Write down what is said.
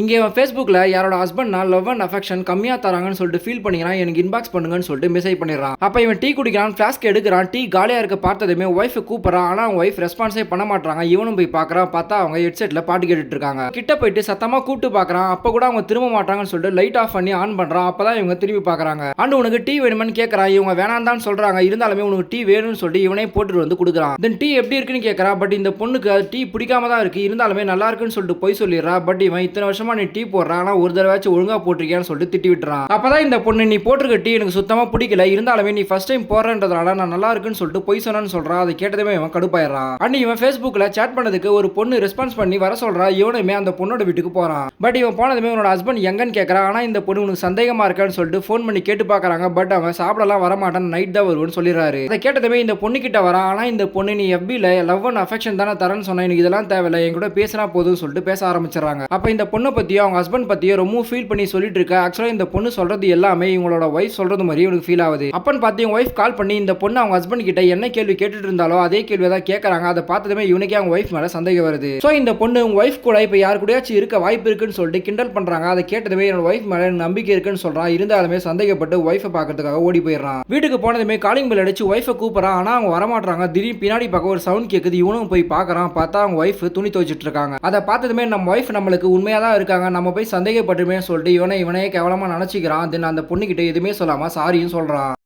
இங்க இவன் Facebookல யாரோட ஹஸ்பண்ட்னா லவ் அண்ட் அஃபெக்ஷன் கம்மியா தராங்கன்னு சொல்லிட்டு ஃபீல் பண்ணிக்கிறான். எனக்கு இன்பாக்ஸ் பண்ணுங்கன்னு சொல்லிட்டு மெசேஜ் பண்ணிடுறான். அப்ப இவன் டீ குடிக்கிறான், ஃபிளாஸ்க் எடுக்கிறான். டீ காலியா இருக்க பார்த்ததுமே ஒய்ஃப் கூப்பிடுறான். ஆனா அவங்க ஒய்ஃப் ரெஸ்பான்ஸே பண்ண மாட்டாங்க. இவனும் போய் பார்க்கறான். பார்த்தா அவங்க ஹெட்செட்ல பாட்டு கேட்டுட்டு இருக்காங்க. கிட்ட போயிட்டு சத்தமா கூப்பிட்டு பார்க்கறான். அப்ப கூட அவங்க திரும்ப மாட்டாங்கன்னு சொல்லிட்டு லைட் ஆஃப் பண்ணி ஆன் பண்றான். அப்பதான் இவங்க திரும்பி பார்க்கறாங்க. அண்ட் உனக்கு டீ வேணுமான்னு கேட்கறான். இவங்க வேணாம் தான் சொல்றாங்க. இருந்தாலுமே உனக்கு டீ வேணும்னு சொல்லிட்டு இவனே போட்டுட்டு வந்து கொடுக்குறான். தென் டீ எப்படி இருக்குன்னு கேட்கறா. பட் இந்த பொண்ணுக்கு டீ பிடிக்காம தான் இருக்கு. இருந்தாலுமே நல்லா இருக்குன்னு சொல்லிட்டு போய் சொல்லிடுறா. பட் இவன் இத்தனை வருஷமா நீ டீ போடுறான், ஒரு தடவையாச்சும் ஒழுங்கா போட்டிருக்கியான்னு சொல்லிட்டு திட்டி விட்டுறான். அப்பதான் இந்த பொண்ணு நீ போட்டிருக்க டீ எனக்கு சுத்தமா பிடிக்கல, இருந்தாலுமே நீ ஃபர்ஸ்ட் டைம் போடுறன்றதுனால நான் நல்லா இருக்குன்னு சொல்லிட்டு போய் சொன்னான்னு சொல்றான். அதை கேட்டதுமே இவன் கடுப்பாயிடுறான். அண்ட் இவன் Facebookல சேட் பண்ணதுக்கு ஒரு பொண்ணு ரெஸ்பான்ஸ் பண்ணி வர சொல்றா. இவனுமே அந்த பொண்ணோட வீட்டுக்கு போறான். பட் இவன் போனதுமே உன்னோட ஹஸ்பண்ட் எங்கன்னு கேட்கறான். ஆனா இந்த பொண்ணு உனக்கு சந்தேகமா இருக்கான்னு சொல்லிட்டு ஃபோன் பண்ணி கேட்டு பாக்குறாங்க. பட் அவன் சாப்பிடலாம் வரமாட்டான், நைட் தான் வருவான்னு சொல்லிடுறாரு. அதை கேட்டதுமே இந்த பொண்ணு கிட்ட வரான். ஆனா இந்த பொண்ணு நீ FBல லவ் அண்ட் அஃபெக்ஷன் தானே தரேன்னு சொன்னா, எனக்கு இதெல்லாம் தேவையில்லை, என் கூட பேசினா போதும்னு சொல்லிட்டு பேச ஆரம்பிச்சிடறாங்க. அப்ப இந்த பொண்ணை பத்தியோ அவங்க ஹஸ்பண்ட் பத்தியோ ரொம்ப ஃபீல் பண்ணி சொல்லிட்டு இருக்கா. ஆக்சுவலா இந்த பொண்ணு சொல்றது எல்லாமே இவங்களோட வைஃப் சொல்றது மாதிரி இவனுக்கு ஃபீல் ஆகுது. அப்பன்னு பார்த்து இவங்க வைஃப் கால் பண்ணி இந்த பொண்ணு அவங்க ஹஸ்பண்ட் கிட்ட என்ன கேள்வி கேட்டுட்டு இருந்தாலோ அதே கேள்வி தான் கேட்கறாங்க. அதை பார்த்ததுமே இவனுக்கே அவங்க வைஃப் மேல சந்தேகம் வருது. சோ இந்த பொண்ணு உங்க வைஃப் கூட இப்ப யாரு கூடயாச்சும் இருக்க வாய்ப்பு இருக்குன்னு சொல்லிட்டு கிண்டல் பண்றாங்க. அதை கேட்டதுமே என்னோட வைஃப் மேல நம்பிக்கை இருக்குன்னு சொல்றான். இருந்தாலுமே சந்தேகப்பட்டு வைஃபை பார்க்கறதுக்காக ஓடி போயிடுறான். வீட்டுக்கு போனதுமே காலிங் பெல் அடிச்சு வைஃபை கூப்பிடுறான். ஆனா அவங்க வரமாட்டாங்க. திடீர்னு பின்னாடி பார்க்க ஒரு சவுண்ட் கேட்குது. இவனும் போய் பார்க்கறான். பார்த்தா அவங்க வைஃப் துணி துவைச்சிட்டு இருக்காங்க. அதை பார்த்ததுமே நம்ம வைஃப் நம்மளுக்கு உண்மையா தான் இருக்காங்க, நம்ம போய் சந்தேகப்பட்டுமே சொல்லிட்டு இவனே கேவலமா நினைச்சுக்கிறான். தென் அந்த பொண்ணுகிட்ட எதுவுமே சொல்லாம சாரியும் சொல்றான்.